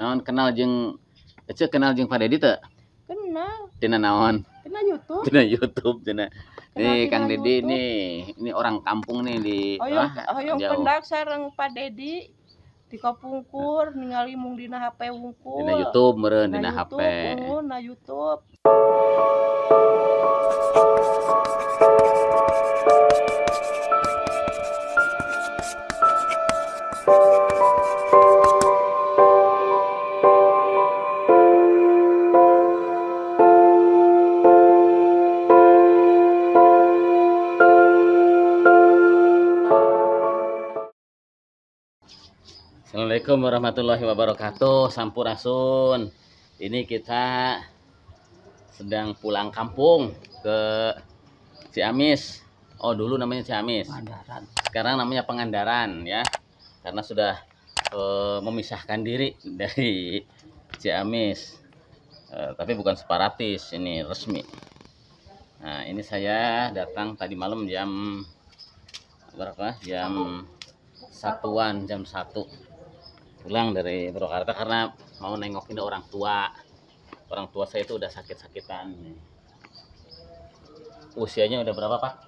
Naon kenal jeung kenal jeung Pak Dedi teu? Kenal. Tina naon? Tina YouTube. Tina YouTube tina. Nih Kang Dedi YouTube. ini orang kampung nih di hoyong pendak sareng Pak Dedi di kapungkur ningali mung dina HP wungkul. Dina YouTube meureun dina HP. Na YouTube. Assalamualaikum warahmatullahi wabarakatuh. Sampurasun. Ini kita sedang pulang kampung ke Ciamis. Oh, dulu namanya Ciamis. Pangandaran. Sekarang namanya Pangandaran ya. Karena sudah memisahkan diri dari Ciamis. Tapi bukan separatis, ini resmi. Nah, ini saya datang tadi malam jam berapa? Jam 1 pulang dari Purwakarta karena mau nengokin orang tua saya itu udah sakit-sakitan. Usianya udah berapa, Pak?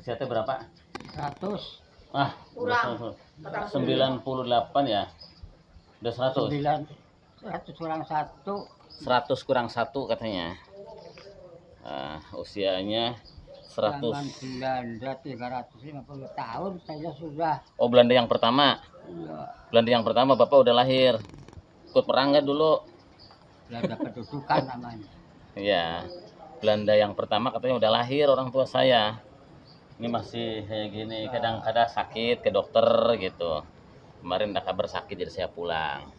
Usianya berapa? 100. Ah, kurang 98 ya. Udah 100. 100 kurang 1. 100 kurang 1 katanya. Usianya 100. Belanda 350 tahun saya sudah. Oh, Belanda yang pertama. Iya. Belanda yang pertama Bapak udah lahir. Ikut perang nggak dulu? Belanda kedudukan namanya. Iya. Belanda yang pertama katanya udah lahir orang tua saya. Ini masih kayak gini, kadang-kadang sakit ke dokter gitu. Kemarin ada kabar sakit jadi saya pulang.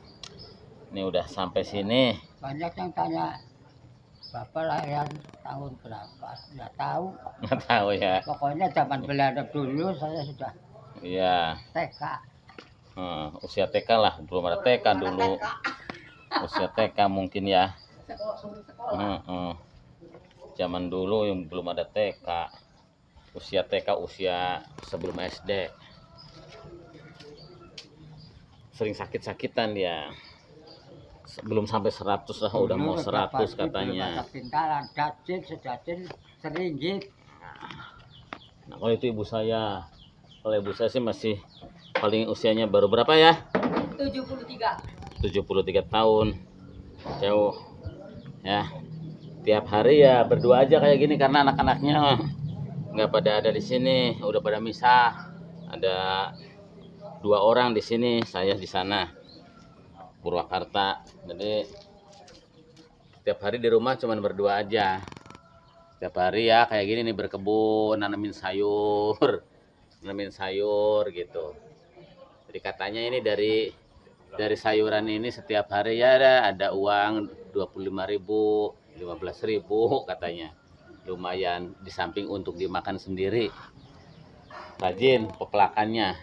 Ini udah sampai sini. Banyak yang tanya, Bapak lahiran tahun berapa? Nggak tahu. Nggak tahu ya. Pokoknya zaman Belanda dulu saya sudah Iya. TK. Usia TK lah, belum ada TK dulu. Usia TK mungkin ya. Zaman dulu yang belum ada TK. Usia TK usia sebelum SD. Sering sakit-sakitan dia. Belum sampai 100 lah, udah mau 100 katanya. Pintaran, sejatin seringgit. Nah, kalau itu ibu saya. Kalau ibu saya sih masih paling usianya baru berapa ya? 73. 73 tahun. Jauh. Ya. Tiap hari ya berdua aja kayak gini karena anak-anaknya nggak pada ada di sini, udah pada misah. Ada 2 orang di sini, saya di sana. Purwakarta. Jadi tiap hari di rumah cuman berdua aja. Tiap hari ya kayak gini nih berkebun, nanemin sayur gitu. Jadi katanya ini dari sayuran ini setiap hari ya ada uang 25.000, 15.000 katanya. Lumayan di samping untuk dimakan sendiri. Rajin pepelakannya,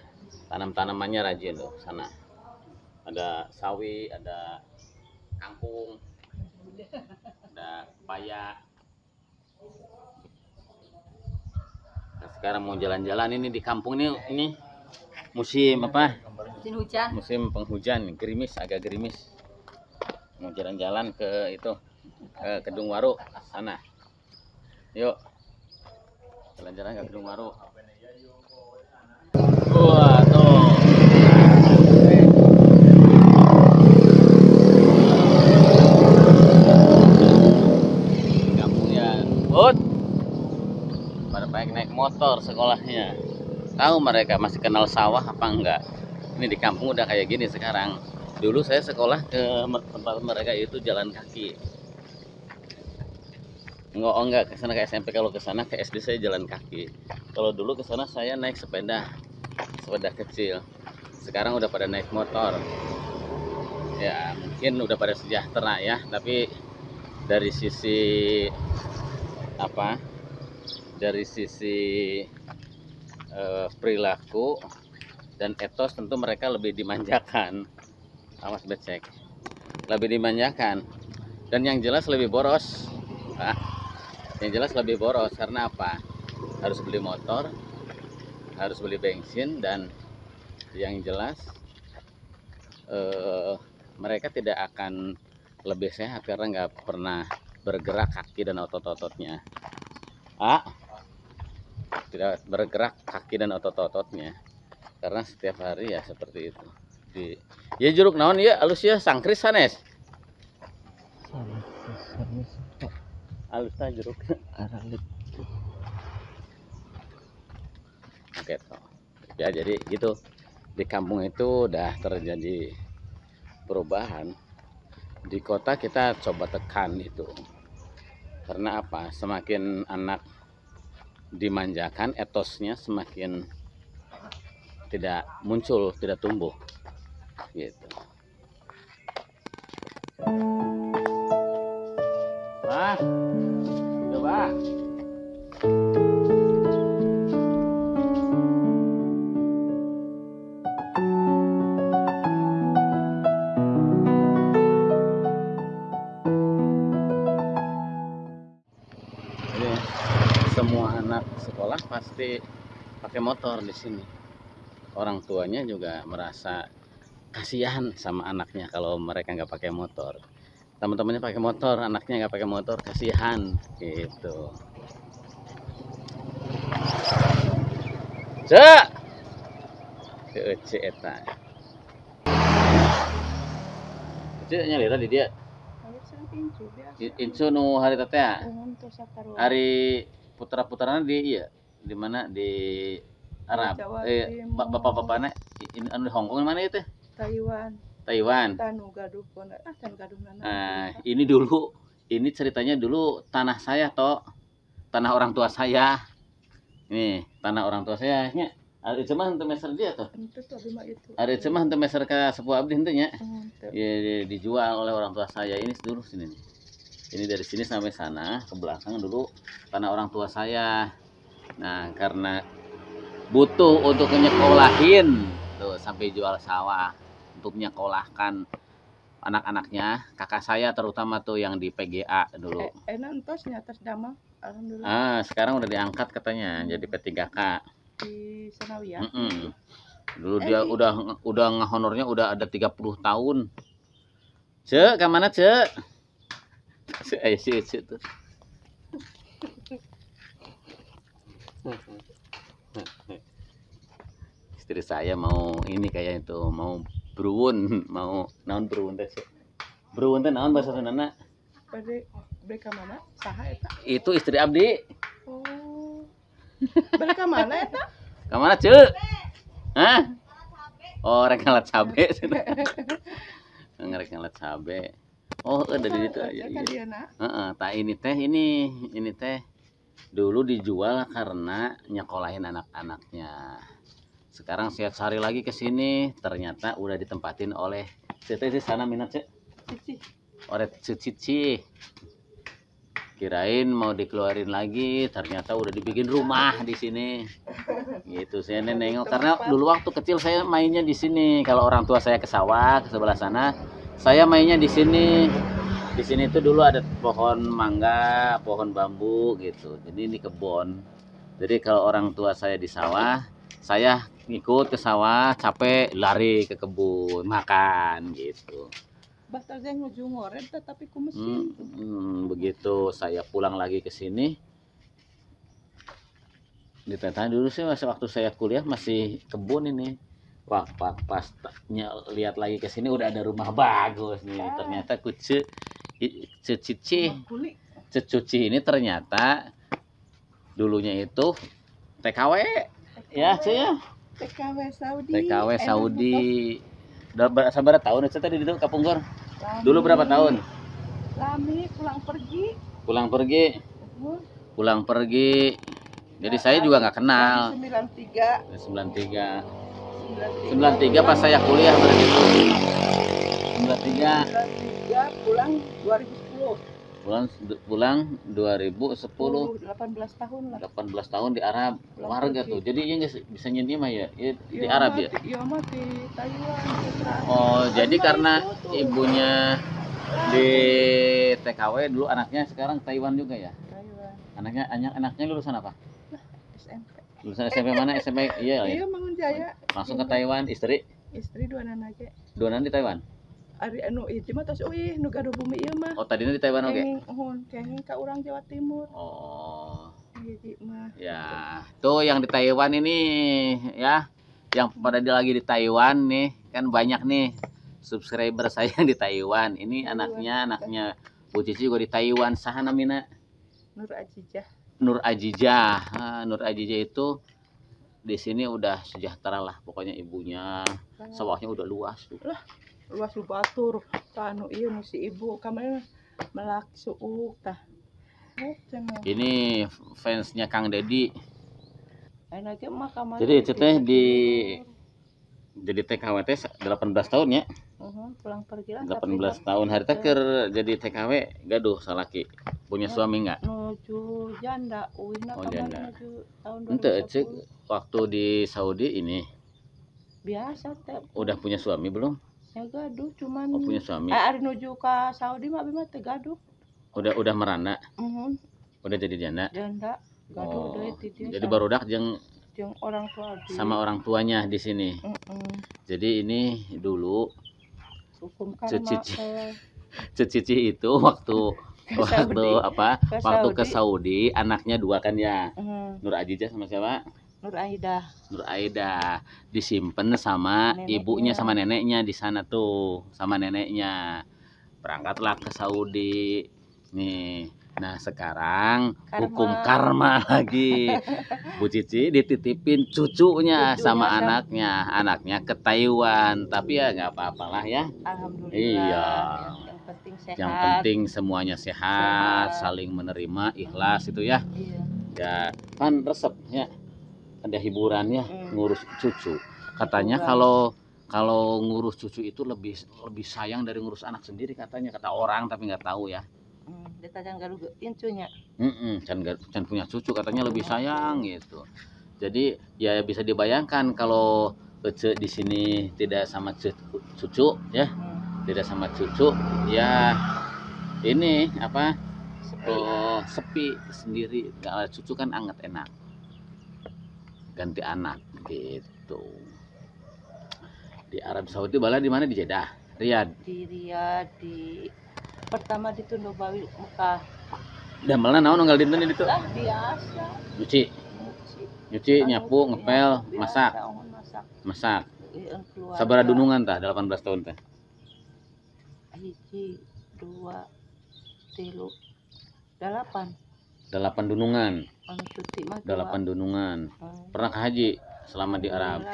tanam-tanamannya rajin loh sana. Ada sawi, ada kangkung, ada pepaya. Nah, sekarang mau jalan-jalan ini di kampung ini musim apa? Musim hujan. Musim penghujan, gerimis, agak gerimis. Mau jalan-jalan ke itu, ke Kedung Waru sana. Yuk, jalan-jalan ke Kedung Waru. Wah, tuh. Kampungnya, pada naik motor sekolahnya. Tahu mereka masih kenal sawah apa enggak? Ini di kampung udah kayak gini sekarang. Dulu saya sekolah ke tempat mereka itu jalan kaki. Enggak ke sana ke SMP, kalau ke sana ke SD saya jalan kaki. Kalau dulu ke sana saya naik sepeda kecil. Sekarang udah pada naik motor. Ya, mungkin udah pada sejahtera ya, tapi dari sisi apa? Dari sisi perilaku dan etos tentu mereka lebih dimanjakan. Awas becek. Lebih dimanjakan. Dan yang jelas lebih boros. Yang jelas lebih boros karena apa? Harus beli motor, harus beli bensin, dan yang jelas mereka tidak akan lebih sehat karena nggak pernah bergerak kaki dan otot-ototnya. Tidak bergerak kaki dan otot-ototnya karena setiap hari ya seperti itu. Ya jeruk naon ya alus ya sangkris sanes. Alus ta jeruk. Oke toh. Ya jadi gitu. Di kampung itu udah terjadi perubahan. Di kota kita coba tekan itu. Karena apa? Semakin anak dimanjakan, etosnya semakin tidak muncul, tidak tumbuh. Gitu. Bah, coba. Semua anak sekolah pasti pakai motor di sini. Orang tuanya juga merasa kasihan sama anaknya kalau mereka nggak pakai motor. Teman-temannya pakai motor, anaknya nggak pakai motor, kasihan gitu. Cek, cek eta. Cek nyalira di dia. Incu nu hari teh ya. Hari putra-putrana di iya di mana di Arab. Bapak-bapaknya ini anu di Hong Kong mana itu? Taiwan. Ini dulu ini ceritanya dulu tanah saya toh. Tanah orang tua saya. Nih, tanah orang tua saya nya. Ari cemah henteu meser dia toh. Ari cemah henteu meser ka sepuh abdi henteu nya. Ya, dijual oleh orang tua saya. Ini dulu sini nih. Ini dari sini sampai sana ke belakang dulu tanah orang tua saya. Nah, karena butuh untuk nyekolahin tuh sampai jual sawah untuk nyekolahkan anak-anaknya, kakak saya terutama tuh yang di PGA dulu. Atas damang, alhamdulillah. Sekarang udah diangkat katanya jadi P3K di Senawi ya. Dulu dia udah ngehonornya udah ada 30 tahun. Cek, ke mana, Cek? Cek tuh. Istri saya mau ini kayak itu, mau bruun, mau naon bruun teh. Bruun teh naon bahasa Sundana? Bade ka mana? Saha eta? Itu istri abdi. Oh. Bade ka mana eta? Ka mana, Cek? Hah? Oh, rek ngalat cabe. Ngerek ngalat cabe. Oh, ada di situ aja. Heeh, tah ini teh dulu dijual karena nyekolahin anak-anaknya. Sekarang saya cari lagi ke sini, ternyata udah ditempatin oleh Cete di sana minat, Cek. Cici. Oleh Cici. Kirain mau dikeluarin lagi, ternyata udah dibikin rumah di sini. Gitu saya nengok karena dulu waktu kecil saya mainnya di sini. Kalau orang tua saya ke sawah ke sebelah sana, saya mainnya di sini. Di sini tuh dulu ada pohon mangga, pohon bambu gitu. Jadi ini kebun. Jadi kalau orang tua saya di sawah, saya ngikut ke sawah, capek lari ke kebun, makan gitu. Tapi ku mesin. Begitu saya pulang lagi ke sini. Ditanya dulu sih waktu saya kuliah masih kebun ini. Wah, pas lihat lagi ke sini udah ada rumah bagus nih. Ternyata Cici ini ternyata dulunya itu TKW. Ya, Cek ya. TKW Saudi. Udah sabar tahun itu tadi duduk Kapunggor. Dulu berapa tahun? Lami pulang pergi. Jadi saya juga nggak kenal. 93 pas saya kuliah berarti. 93 pulang 2010. Pulang 2010. 18 tahun lah. 18 tahun di Arab. Warga tuh. Jadi iya bisa nyenyim ya. Di Arab ya. Iya mah di Taiwan. Oh, jadi karena ibunya di TKW dulu anaknya sekarang Taiwan juga ya? Taiwan. Anaknya lulusan apa? SMP. Lulusan SMP mana? SMP iya ya. Iya Mangunjaya. Langsung ke Taiwan, istri 2 anak aja. 2 anak di Taiwan. Ari anu itu mah tos euih nu gaduh bumi ieu mah. Oh, tadinya di Taiwan oke. Kenging ka urang Jawa Timur. Oh. Hiji mah. Ya, tuh yang di Taiwan ini ya, yang pada lagi di Taiwan nih, kan banyak nih subscriber saya yang di Taiwan. Ini anaknya Bu Cici juga di Taiwan. Saha namina? Nur Ajijah. Nur Ajijah. Nah, Nur Ajijah itu di sini udah sejahtera lah, pokoknya ibunya. Sawahnya udah luas tuh. Lah, luas batur. Anu ieu nu si ibu kamana melak suuk tah. Ini fansnya Kang Dedi. Enaknya mah kamana. Jadi itu teh jadi TKW teh 18 tahun ya. Pulang pergi lah. 18 tahun hari teh keur jadi TKW gaduh salaki. Punya suami enggak? Nuju janda, uwihna janda. Nuju tahun 2010. Ente cek waktu di Saudi ini. Biasa teh. Udah punya suami belum? Ya gaduh cuman. Oh, punya suami. Ari nuju ka Saudi mah mah teh gaduh. Udah merana. Udah jadi janda. Janda. Gaduh deui ti dia. Jadi barudak jeung orang tua dia. Sama orang tuanya di sini. Jadi ini dulu Cici itu waktu ke Saudi anaknya 2 kan ya. Nur Ajijah sama siapa? Nur Aida disimpan sama ibunya sama neneknya di sana tuh, sama neneknya. Berangkatlah ke Saudi. Nih. Nah, sekarang hukum karma lagi. Bu Cici dititipin cucunya sama anaknya ke Taiwan. Tapi ya nggak apa-apalah ya. Alhamdulillah. Iya. Yang penting sehat. Yang penting semuanya sehat, saling menerima, ikhlas itu ya. Iya. Ya, kan resepnya ada hiburannya ngurus cucu. Katanya kalau ngurus cucu itu lebih sayang dari ngurus anak sendiri katanya, kata orang, tapi nggak tahu ya. Kita jangan gaduh incunya. Can punya cucu katanya lebih sayang gitu. Jadi ya bisa dibayangkan kalau Ece di sini tidak sama cucu ya. Tidak sama cucu ya ini apa? Sepi sendiri. Kalau cucu kan anget enak. Ganti anak gitu. Di Arab Saudi bala di mana? Di Jeddah, Riyadh. Di Riyadh, pertama di Tundobawi Mekah. Damelna naon unggal dinten ditu? Lah biasa. Nyuci, nyapu, ngepel, masak. Sabaraha dunungan tah 18 tahun teh? 1 2 3 8. 8 dunungan. Anu cuti mah 8 dunungan. Pernah ke haji selama di Arab?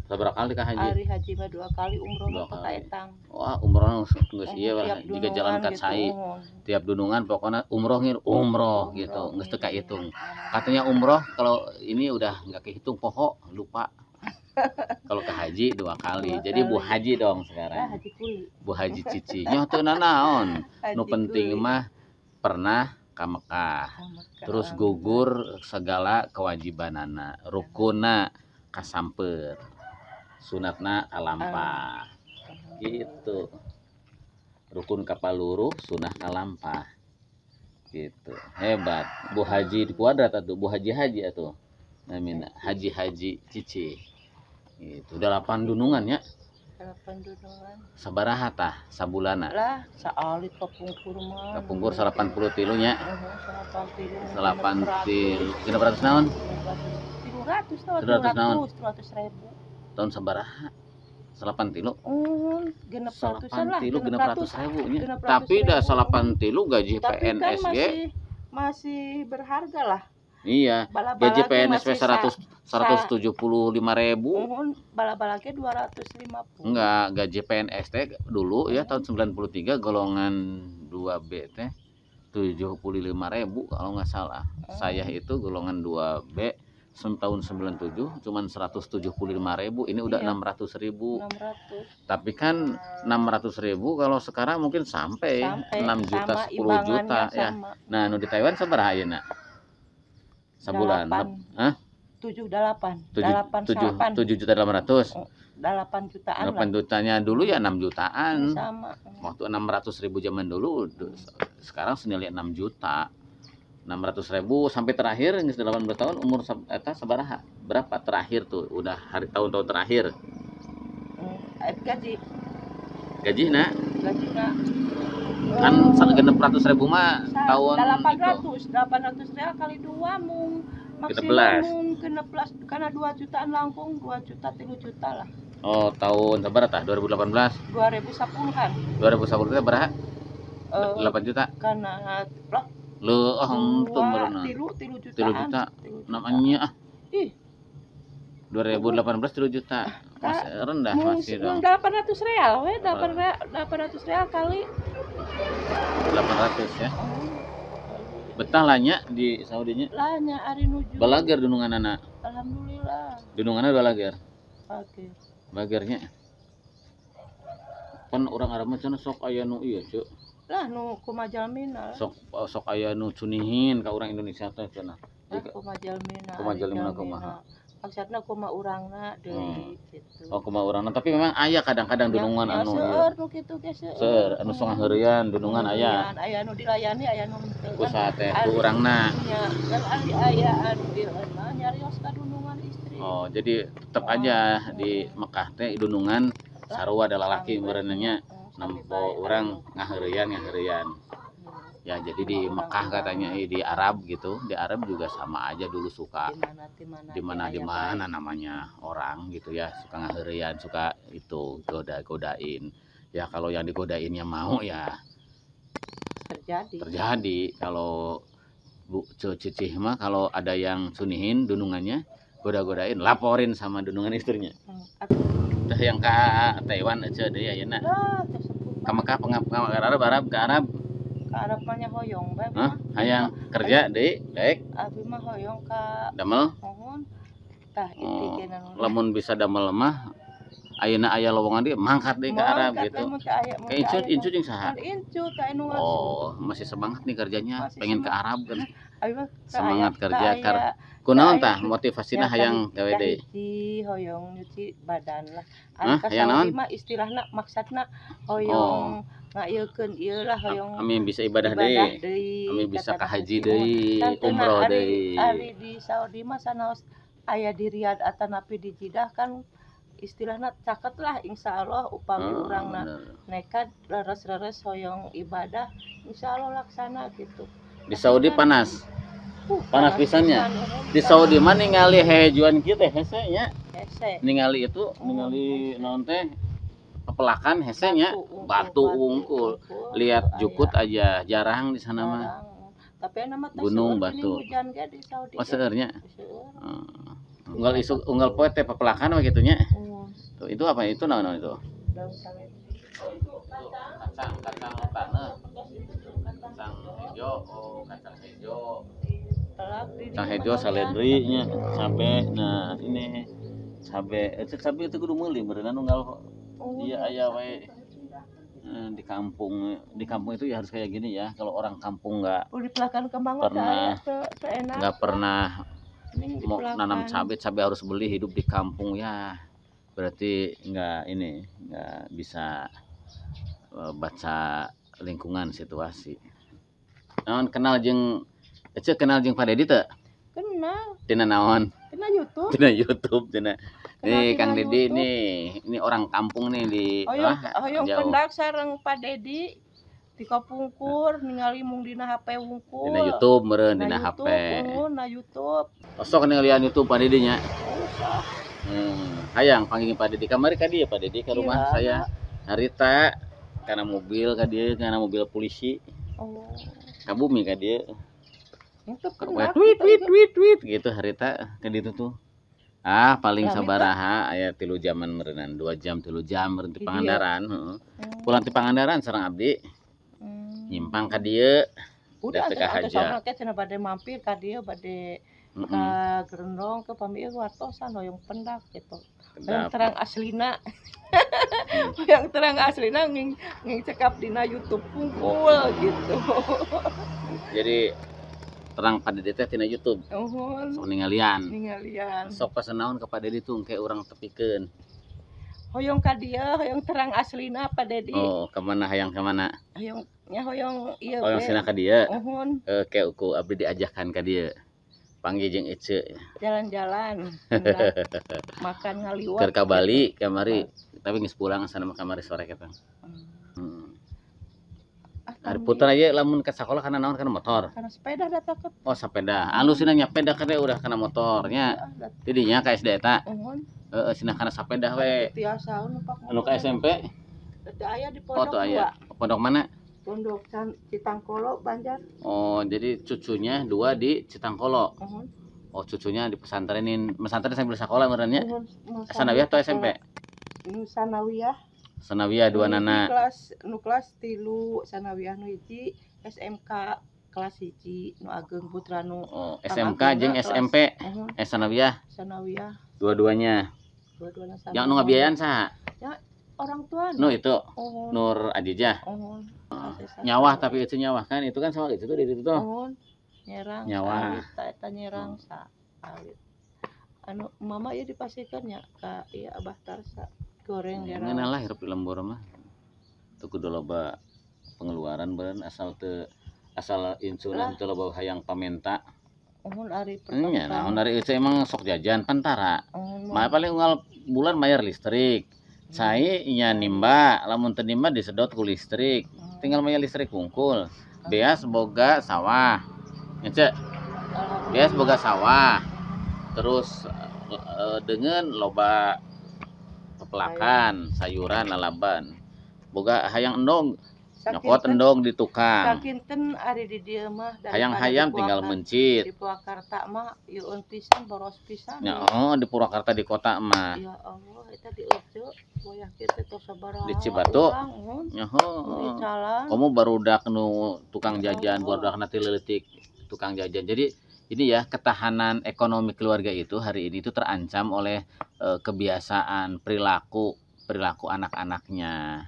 Seberapa kali ke haji? Hari haji mah 2 kali, umroh mah ke Etang. Wah, umroh geus ieu lah jika jalan ka sai. Tiap dunungan pokoknya umroh gitu, geus teu kahitung. Katanya umroh kalau ini udah enggak kehitung poho, lupa. Kalau ke haji 2 kali. Jadi Bu Haji dong sekarang. Haji kuli. Bu Haji Cici. Nya teu naon. Nu penting mah pernah ka Mekah. Terus gugur segala kewajibanana, rukunna kasamper. Sunatna kalampah gitu, rukun kapaluru sunah kalampah gitu. Hebat Bu Haji di kuadrat atau Bu Haji atau namina Haji Cici itu 8 dunungan ya. 8 dunungan sabaraha tah sabulana lah saalit kapungkur mah kapungkur 80 tilunya 8 tilu 300 naon 300 ribu tahun sabaraha 8 tilu genep ratusan lah 600 ribu nya tapi dah 8 tilu gaji PNS kan masih berharga lah. Iya, gaji PNS 175.000. Bala-balake 250. Enggak, gaji PNS teh dulu ya tahun 93 golongan 2B teh 75.000 kalau nggak salah. Saya itu golongan 2B tahun 97 cuman 175.000, ini udah 600.000. Tapi kan 600.000 kalau sekarang mungkin sampai 6 juta 10 juta ya. Nah, nu di Taiwan sabaraha ayeuna? Sabulan. 7 juta 800. 8 jutaan 8 jutanya dulu ya 6 jutaan. Sama. Waktu 600.000 zaman dulu, sekarang senilai 6 juta. 600.000 sampai terakhir 18 tahun umur eta sabaraha? Berapa terakhir tuh? Udah hari tahun-tahun terakhir. Gaji. Gaji nak? gajinya Kan 600.000 mah tahun itu 800 real kali 2 mung maksimal 16. mung 16 karena 2 jutaan langkung 2 juta 3 juta lah. Oh, tahun seberapa tah? 2018. 2010-an 2010 teh berapa? eh 8 juta. karena lah Lu untung berenang. 3 3 jutaan juta. 3 Namanya ah ih 2018 3 juta. Masih rendah masih dong. 800 real we 800 real kali 800 ya. Betah lah nya di Saudinya. lah nya ari nuju Balagar dunungan anak. alhamdulillah Dununganna balagar. oke Bagarnya. Kan orang Arab mah cenah sok aya nu ieu, Cuk. lah nu kumaha jalmina Sok aya nu cunihin ka urang Indonesia teh cenah. lah kumaha jalmina Kumaha jalmina kumaha? maksudna kumaha urangna deui gitu Oh, kumaha urangna tapi memang aya kadang-kadang dunungan anu ieu. seueur nu kitu ge Seueur anu sok ngaheureuyan dunungan aya. aya nu dilayani aya nu henteu Usaha teh ku urangna. nya kan ahli aya anu ieu mah nyarios ka dunungan istri Oh, jadi tetep aja di Mekah teh dunungan sarua adalah laki meureunnya nampo urang ngaheureuyan. Ya, jadi di Mekah katanya di Arab gitu. Di Arab juga sama aja dulu suka di mana namanya orang gitu ya, suka ngaheureuyan, suka itu godain. Ya kalau yang digodainnya mau ya terjadi. Kalau Bu Cicih mah kalau ada yang sunihin dunungannya goda-godain laporin sama dunungan istrinya. Teh yang ke Taiwan aja deh ayeuna. Ka Mekah Arab ke Arab mah nya hoyong bae. Hah? Hayang kerja deui daek. Abi mah hoyong ka Damel. mohon. Tah inti kenana. Lamun bisa damel mah ayeuna aya lowongan dia mangkat deui ka Arab gitu. Kayak incut jeung saha? Incut ka anu Oh, masih semangat nih kerjanya, pengen ke Arab kan. Abi mah Semangat kerja kunaon tah motivasina hayang gawe deui? Hiji hoyong nyuci badan lah. Hah? Hayang naon? Mah istilahna maksudna hoyong ngaeukeun ieu lah hoyong Amin bisa ibadah deui. Amin bisa ka haji deui, umroh deui. Ari di Saudi mah sanaos aya di Riyadh atanapi di Jeddah kan istilahna caket lah insyaallah upami urangna nekat leres-leres hoyong ibadah insyaallah laksana gitu. Di Saudi panas. Panas pisannya. Di Saudi mah ningali hejuan kieu teh hese nya. Hese. Ningali naon teh kepelakan hese nya, batu ungkul. Lihat jukut aja jarang di sana mah. Tapi nama gunung batu. Hujan ge di Saudi. Oh seueur nya. Unggal poe teh pepelakan mah kitu nya. Tuh itu apa itu naon itu? Daun sawi. Kacang tanah. Kacang hejo, kacang hejo. Kacang hejo saledri nya, cabe. Nah, ini cabe itu kudu meuli beureunan unggal. Iya aya wae. Di kampung itu ya harus kayak gini ya. Kalau orang kampung nggak pernah mau nanam cabe harus beli, hidup di kampung ya berarti nggak bisa baca lingkungan situasi. Naon kenal jeung Pak Dedi teu? Kenal. Tina naon? Tina YouTube. Nih Kang Dedi ini orang kampung nih di hoyong pendak sareng Pak Dedi di Kapungkur ningali mung dina HP wungkul. Dina YouTube meureun dina HP. Na YouTube. Osok ningalian YouTube Pak Dedi nya. Hayang panggil Pak Dedi kamari ka dieu Pak Dedi ke rumah saya. Harita karena mobil ka dieu, karena mobil polisi. Ka bumi ka dieu. Tweet gitu harita ke ditu tuh. Paling sabaraha aya 3 jaman meureunan, 2 jam 3 jam meureun ti Pangandaran, heeh. Pulang ti Pangandaran sareng abdi. Nyimpang ka dieu. Udah teh haja. Cenah bade mampir ka dieu bade ka Gerendong ke pamieu wartosan hoyong pendak gitu. Yang terang aslina. Yang terang aslina nging cekap dina YouTube pungkul gitu. Jadi terang Pak Dedi teh tina YouTube. Sok ningalian. Sok pesen naon ka Pak Dedi tuh engke urang tepikeun. Hoyong ka dieu, hoyong terang aslina Pak Dedi. Oh, ka mana hayang ka mana? Hoyong ieu. Hoyong sina ka dieu. Ke ku abdi diajakan ka dieu. Panggil jeung Ece. Jalan-jalan. Makan ngaliwat. Keur ka Bali kamari, tapi geus pulang sana kamari sore kita. kami. putar aja lamun ke sekolah karena naon karena motor. Karena sepeda datang ke. Oh sepeda. Anu sih nanya sepeda karena udah kena motornya. Tidinya ke SD eta. Sina karena sepeda we. Biasa Anu ke SMP. Itu aya di Oh pondok tuh aya. Pondok mana? Pondok Citangkolo Banjar. Oh jadi cucunya 2 di Citangkolo. Oh cucunya di pesantrenin sambil sekolah merenya. Sanawiyah atau SMP? Sanawiyah. Sanawiyah 2 nana. Kelas 3 Sanawiyah nu hiji SMK kelas 1 nu Ageng Putra nu. Oh SMK jeung SMP. Sanawiyah. Sanawiyah. Dua-duanya. Yang nu ngabiayan saha? Ya orang tua. Nu itu. Nur Adijah. Nyawah tapi itu nyawah kan itu kan sama itu tuh di situ tuh. Nyerang. Nyawa. Eta nyerang sawit. Anu mama ya dipasikeun nya ka ieu Abah Tarsa goreng dia. Ngeunah lah hirup di lembur mah. Teu kudu loba pengeluaran beureun asal insuran teu loba hayang pamenta. Ari nya naon ari itu emang sok jajan pentara. Mah paling unggal bulan bayar listrik. Cai nya nimba, lamun teu nimba disedot ku listrik. Tinggal bayar listrik kungkul. Beas boga sawah. Nya cek. Beas boga sawah. Terus dengan loba pepelakan, sayuran, lalaban. Boga hayang endong. Nyokot endong di tukang. Sakinten ari di dieu mah hayang tinggal mencit. Di Purwakarta mah yeueun pisan boros pisan. Ya oh di Purwakarta di kota mah. Ya Allah eta di Ece boyah kieu teh tos sabaraha. Di Cibatu. Nyaho. Kamu barudak nu tukang jajan, barudak na leutik tukang jajan. Jadi ini ya ketahanan ekonomi keluarga itu hari ini itu terancam oleh kebiasaan perilaku anak-anaknya.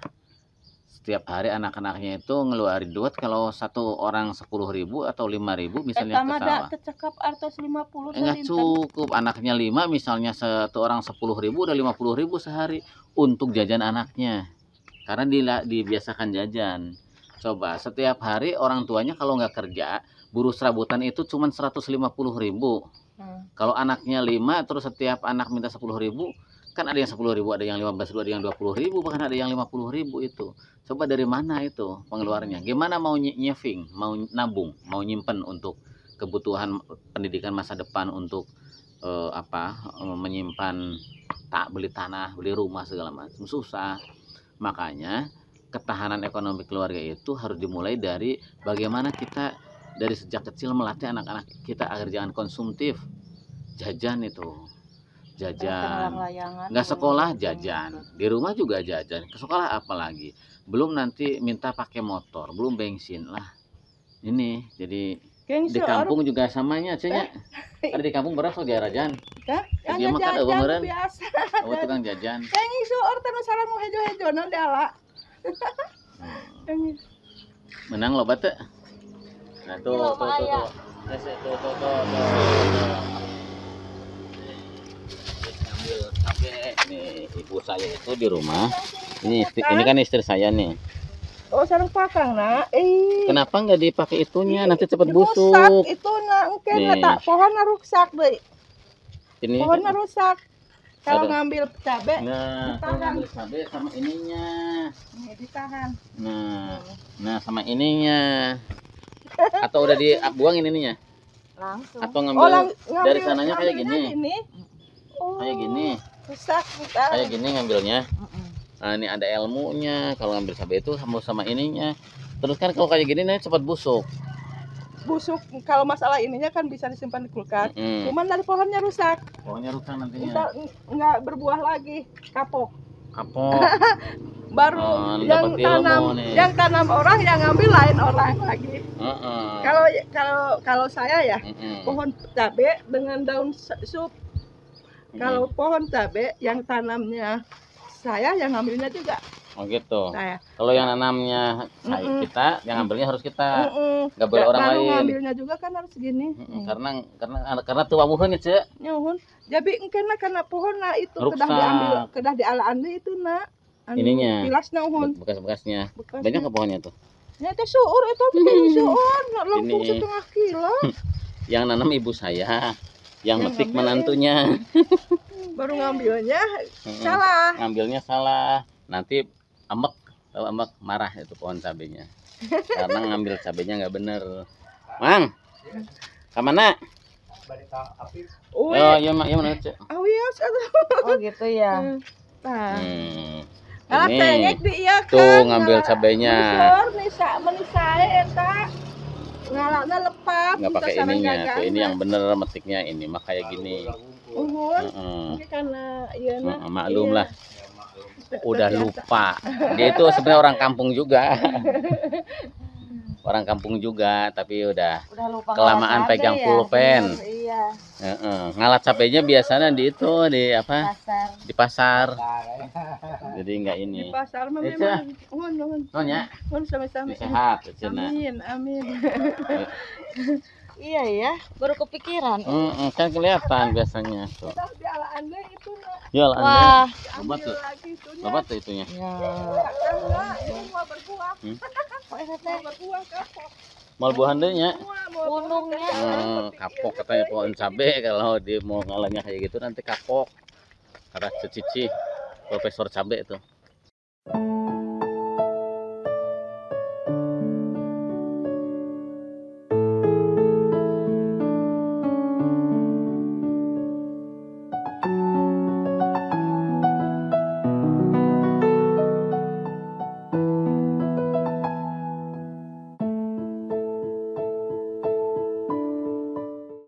Setiap hari anak-anaknya itu ngeluarin duit kalau satu orang 10.000 atau 5.000 misalnya ke sawah. Kecekap artos 50 enggak cukup anaknya 5 misalnya satu orang 10.000 udah 50.000 sehari untuk jajan anaknya. Karena dibiasakan jajan. Coba setiap hari orang tuanya kalau nggak kerja buruh serabutan itu cuma 150.000. Kalau anaknya 5 terus setiap anak minta 10.000 kan ada yang 10.000, ada yang 15.000, ada yang 20.000, bahkan ada yang 50.000 itu. Coba dari mana itu pengeluarannya? Gimana mau nyeving, mau nabung, mau nyimpen untuk kebutuhan pendidikan masa depan untuk menyimpan beli tanah, beli rumah segala macam susah. Makanya ketahanan ekonomi keluarga itu harus dimulai dari bagaimana kita dari sejak kecil melatih anak-anak kita agar jangan konsumtif. Jajan itu. Jajan, nggak sekolah jajan, di rumah juga jajan, ke sekolah apalagi, belum nanti minta pakai motor, belum bensin lah, ini jadi di kampung juga samanya cenya, ada di kampung berapa soal jajan, dia makan beneran, oh tukang jajan, pengen suor tanah sarang mau hejo nanti ala, menang loba teh, nah tuh. Nih ibu saya itu di rumah. Ini kan istri saya nih. Oh sarang pakang nak. Kenapa nggak dipakai itunya? Nanti cepat busuk. Rusak itu nak engke tak pohonnya rusak deh. Ini pohonnya rusak. Kalau ngambil cabe. Nah, kalau ngambil cabe sama ininya. Ini ditahan. Nah sama ininya. Atau udah dibuangin ininya? Langsung. Atau ngambil dari sananya kayak gini. Kayak gini. Rusak kayak gini ngambilnya. Nah ini ada ilmunya kalau ngambil cabai itu sama ininya. Terus kan kalau kayak gini nih cepat busuk kalau masalah ininya kan bisa disimpan di kulkas. Cuman dari pohonnya rusak nantinya nggak berbuah lagi, kapok baru yang tanam orang yang ngambil lain orang lagi. Kalau saya ya pohon cabai dengan daun sup. Kalau pohon cabe yang tanamnya saya yang ngambilnya juga. Oh gitu. Kalau yang nanamnya kita, yang ngambilnya harus kita. Enggak boleh orang lain. Ngambilnya juga kan harus gini. Karena tua muhun ya, Cek. Nyuhun. Jadi engkena karena pohonna itu kedah diala-ambil itu nak. Ininya. Pilasna uhun. Bekas-bekasnya. Banyak ke pohonnya tuh? Ya teh suur itu bikin suur, langsung setengah kilo. Yang nanam ibu saya. Yang metik menantunya. Baru ngambilnya salah. Ngambilnya salah. Nanti amek Kalau Mbak marah itu pohon cabenya. Karena ngambil cabenya nggak bener. Mang, kemana? Oh, Iya mana Cek? awias oh gitu ya. Nah, kalau Ini tengek di iya kan. tuh ngambil cabenya. Menisai eta. Ngalakna lepas. Nggak pakai ininya. Tuh ini yang bener metiknya ini, mah kayak gini. Ini karena iya Maklum lah. Udah lupa. Dia itu sebenarnya orang kampung juga. Orang kampung juga, tapi udah lupa kelamaan pegang pulpen. Iya. Ngalat cabenya biasanya di itu di apa? Pasar. Di pasar. Jadi enggak ini. Di pasar mah memang Nonya. Sama-sama. Sehat Cina. Amin. Iya ya, baru kepikiran. Kan kelihatan biasanya tuh. Itu. Ya lah. Wah, Lebat tuh itunya. ya. Mal buahan deh nya. Gunungnya. Kapok katanya pohon cabe kalau dia mau ngalangnya kayak gitu nanti kapok. Kata Cici, Profesor Cabe itu.